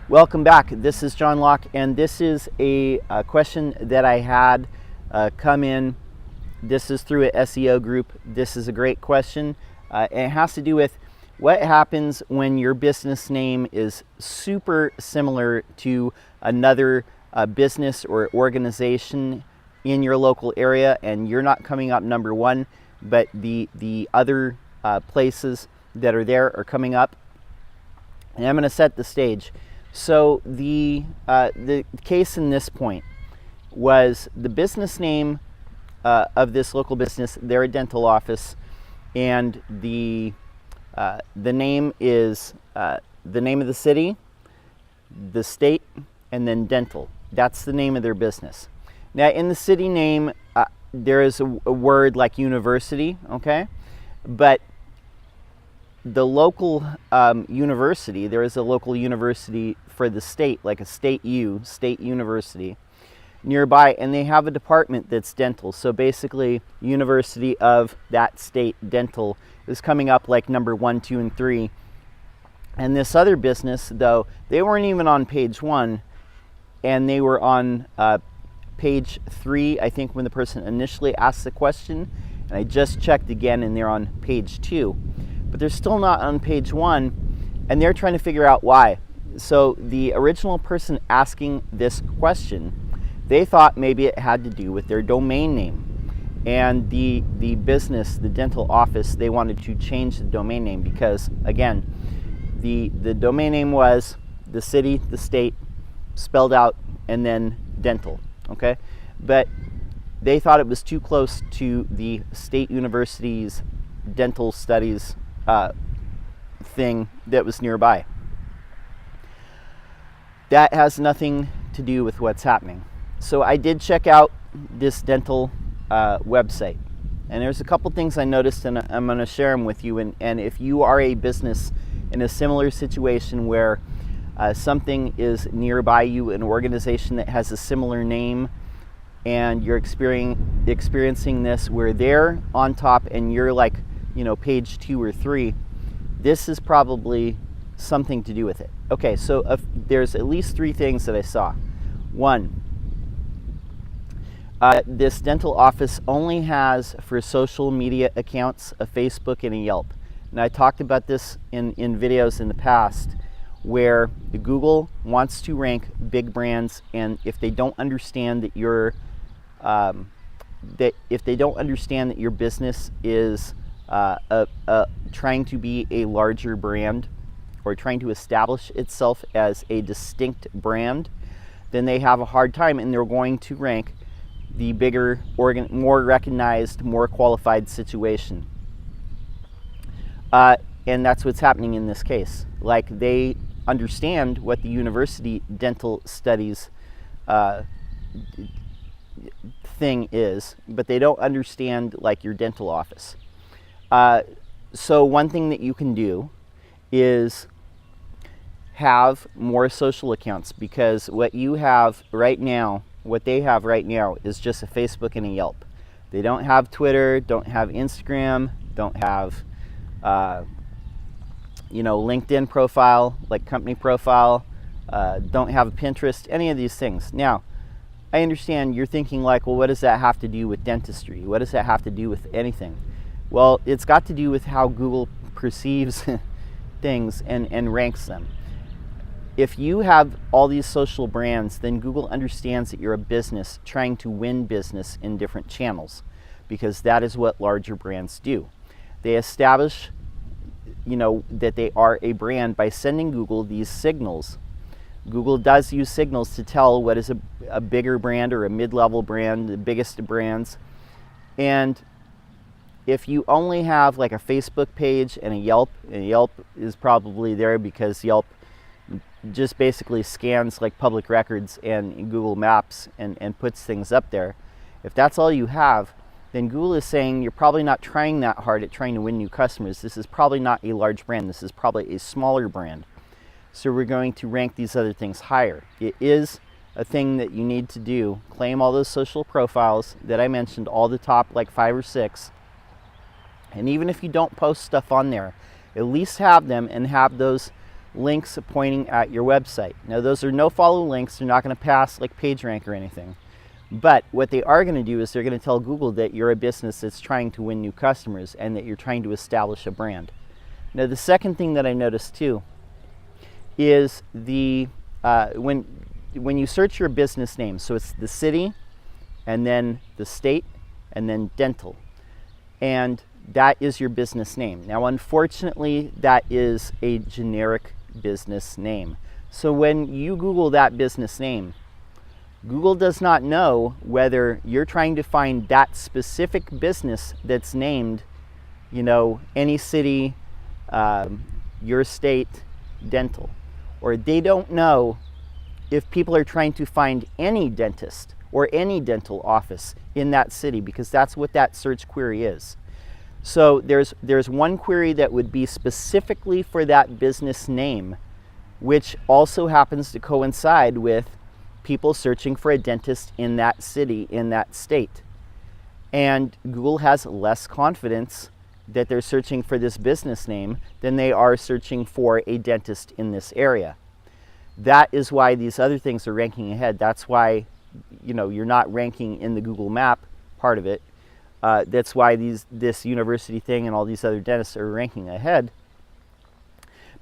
Welcome back. This is John Locke, and this is a question that I had come in. This is through an SEO group. This is a great question. It has to do with what happens when your business name is super similar to another business or organization in your local area, and you're not coming up number one, but the other places that are there are coming up. And I'm going to set the stage. So the case in this point was the business name of this local business. They're a dental office, and the name is the name of the city, the state, and then dental. That's the name of their business. Now, in the city name, there is a word like university, okay, but the local university, there is a local university for the state, like a state university nearby, and they have a department that's dental. So basically, University of that state dental is coming up like number 1, 2, and 3. And this other business, though, they weren't even on page 1, and they were on page 3, I think, when the person initially asked the question. And I just checked again, and they're on page 2. But they're still not on page 1, and they're trying to figure out why. So the original person asking this question, they thought maybe it had to do with their domain name. And the business, the dental office, they wanted to change the domain name because, again, the domain name was the city, the state, spelled out, and then dental, okay? But they thought it was too close to the state university's dental studies thing that was nearby. That has nothing to do with what's happening. So I did check out this dental website, and there's a couple things I noticed, and I'm going to share them with you. And if you are a business in a similar situation where something is nearby you, an organization that has a similar name, and you're experiencing this where they're on top and you're like, page 2 or 3, this is probably something to do with it. Okay, so there's at least 3 things that I saw. 1, this dental office only has for social media accounts a Facebook and a Yelp. And I talked about this in videos in the past, where Google wants to rank big brands, and if they don't understand that you're if they don't understand that your business is trying to be a larger brand or trying to establish itself as a distinct brand, then they have a hard time, and they're going to rank the bigger, more recognized, more qualified situation. And that's what's happening in this case. Like, they understand what the university dental studies thing is, but they don't understand like your dental office. So one thing that you can do is have more social accounts, because what they have right now is just a Facebook and a Yelp. They don't have Twitter, don't have Instagram, don't have LinkedIn profile, like company profile, don't have Pinterest, any of these things. Now, I understand you're thinking like, well, what does that have to do with dentistry? What does that have to do with anything? Well, it's got to do with how Google perceives things and ranks them. If you have all these social brands, then Google understands that you're a business trying to win business in different channels, because that is what larger brands do. They establish, that they are a brand by sending Google these signals. Google does use signals to tell what is a bigger brand or a mid-level brand, the biggest brands. And if you only have like a Facebook page and a Yelp is probably there because Yelp just basically scans like public records and Google Maps and puts things up there. If that's all you have, then Google is saying you're probably not trying that hard at trying to win new customers. This is probably not a large brand. This is probably a smaller brand. So we're going to rank these other things higher. It is a thing that you need to do. Claim all those social profiles that I mentioned, all the top like 5 or 6. And even if you don't post stuff on there, at least have them and have those links pointing at your website. Now those are no follow links, they're not going to pass like PageRank or anything. But what they are going to do is they're going to tell Google that you're a business that's trying to win new customers and that you're trying to establish a brand. Now the second thing that I noticed too is when you search your business name, so it's the city and then the state and then dental, and that is your business name. Now unfortunately that is a generic business name. So when you Google that business name, Google does not know whether you're trying to find that specific business that's named, you know, any city, your state, dental, or they don't know if people are trying to find any dentist or any dental office in that city, because that's what that search query is. So there's one query that would be specifically for that business name, which also happens to coincide with people searching for a dentist in that city, in that state. And Google has less confidence that they're searching for this business name than they are searching for a dentist in this area. That is why these other things are ranking ahead. That's why, you know, you're not ranking in the Google map part of it. That's why this university thing and all these other dentists are ranking ahead,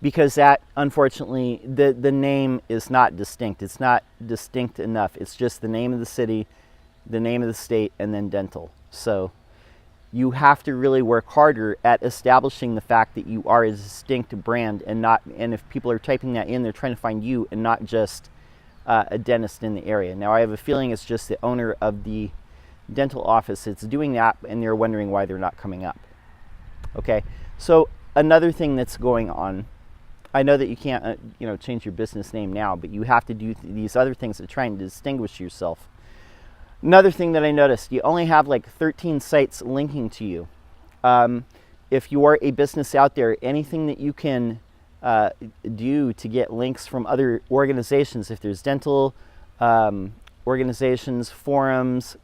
because that, unfortunately, the name is not distinct. It's not distinct enough. It's just the name of the city, the name of the state, and then dental. So you have to really work harder at establishing the fact that you are a distinct brand, and if people are typing that in, they're trying to find you and not just a dentist in the area. Now I have a feeling it's just the owner of the dental office that's doing that, and they're wondering why they're not coming up. Okay, so another thing that's going on, I know that you can't change your business name now, but you have to do these other things to try and distinguish yourself. Another thing that I noticed, you only have like 13 sites linking to you. If you are a business out there, anything that you can do to get links from other organizations, if there's dental organizations, forums,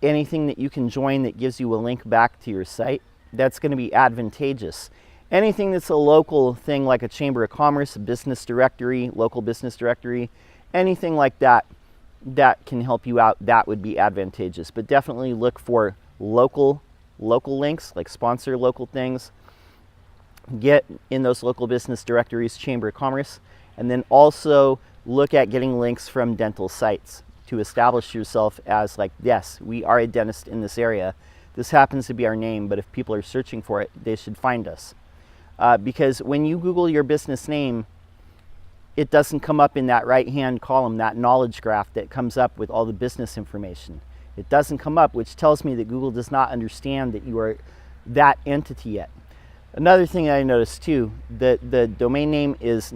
anything that you can join that gives you a link back to your site, that's going to be advantageous. Anything that's a local thing like a Chamber of Commerce, a business directory, local business directory, anything like that that can help you out, that would be advantageous. But definitely look for local links, like sponsor local things. Get in those local business directories, Chamber of Commerce, and then also look at getting links from dental sites to establish yourself as like, yes, we are a dentist in this area. This happens to be our name, but if people are searching for it, they should find us. Because when you Google your business name, it doesn't come up in that right-hand column, that knowledge graph that comes up with all the business information. It doesn't come up, which tells me that Google does not understand that you are that entity yet. Another thing I noticed too, the domain name is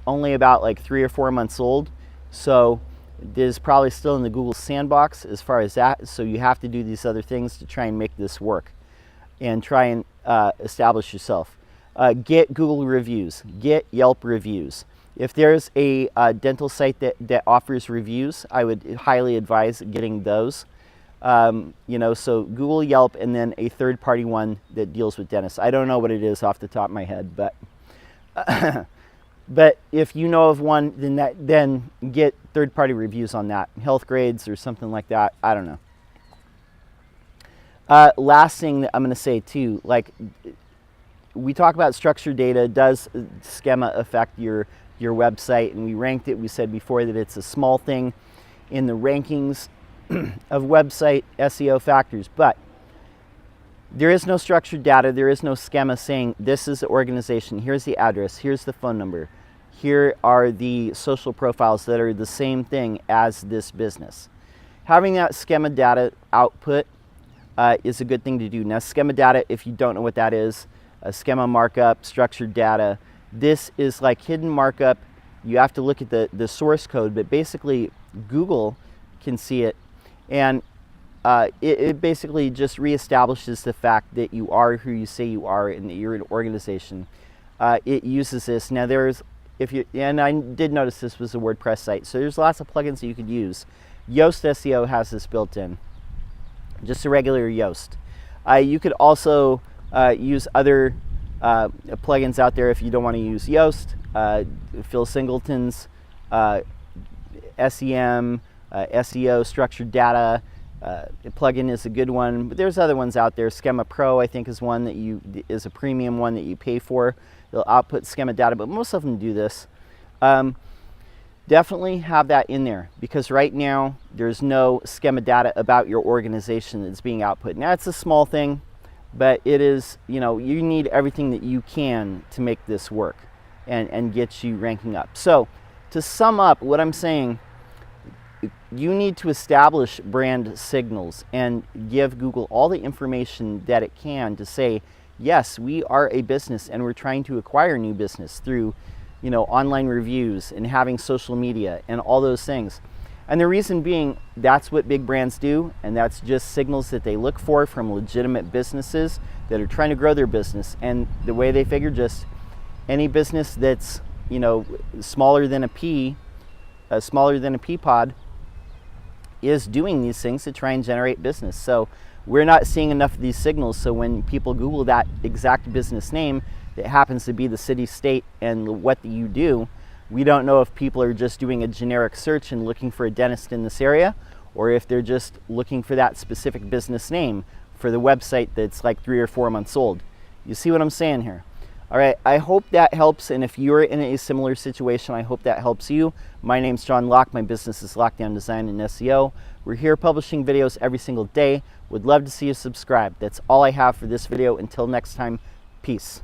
only about like 3 or 4 months old, so it is probably still in the Google sandbox as far as that, so you have to do these other things to try and make this work and try and establish yourself. Get Google reviews, get Yelp reviews. If there's a dental site that offers reviews, I would highly advise getting those. So Google, Yelp, and then a third-party one that deals with dentists. I don't know what it is off the top of my head, but but if you know of one, then get third-party reviews on that, Health Grades or something like that. I don't know. Last thing that I'm going to say too, like we talk about structured data. Does schema affect your website? And we ranked it. We said before that it's a small thing in the rankings of website SEO factors, but there is no structured data. There is no schema saying this is the organization, here's the address, here's the phone number, here are the social profiles that are the same thing as this business. Having that schema data output is a good thing to do. Now schema data, if you don't know what that is, a schema markup, structured data, this is like hidden markup. You have to look at the source code, but basically Google can see it, and it basically just reestablishes the fact that you are who you say you are and that you're an organization. It uses this. Now and I did notice this was a WordPress site, so there's lots of plugins that you could use. Yoast SEO has this built in, just a regular Yoast. You could also use other plugins out there if you don't want to use Yoast, Phil Singleton's SEM, SEO, structured data plugin is a good one, but there's other ones out there. Schema Pro, I think, is one that is a premium one that you pay for. They'll output schema data, but most of them do this. Definitely have that in there, because right now there's no schema data about your organization that's being output. Now, it's a small thing, but it is, you need everything that you can to make this work and get you ranking up. So to sum up what I'm saying, you need to establish brand signals and give Google all the information that it can to say, yes, we are a business and we're trying to acquire new business through, online reviews and having social media and all those things. And the reason being, that's what big brands do, and that's just signals that they look for from legitimate businesses that are trying to grow their business. And the way they figure, just any business that's, smaller than a pea pod is doing these things to try and generate business. So we're not seeing enough of these signals, so when people Google that exact business name that happens to be the city, state, and what you do, we don't know if people are just doing a generic search and looking for a dentist in this area, or if they're just looking for that specific business name for the website that's like 3 or 4 months old. You see what I'm saying here? All right, I hope that helps, and if you're in a similar situation, I hope that helps you. My name's John Locke. My business is Lockdown Design and SEO. We're here publishing videos every single day. Would love to see you subscribe. That's all I have for this video. Until next time, peace.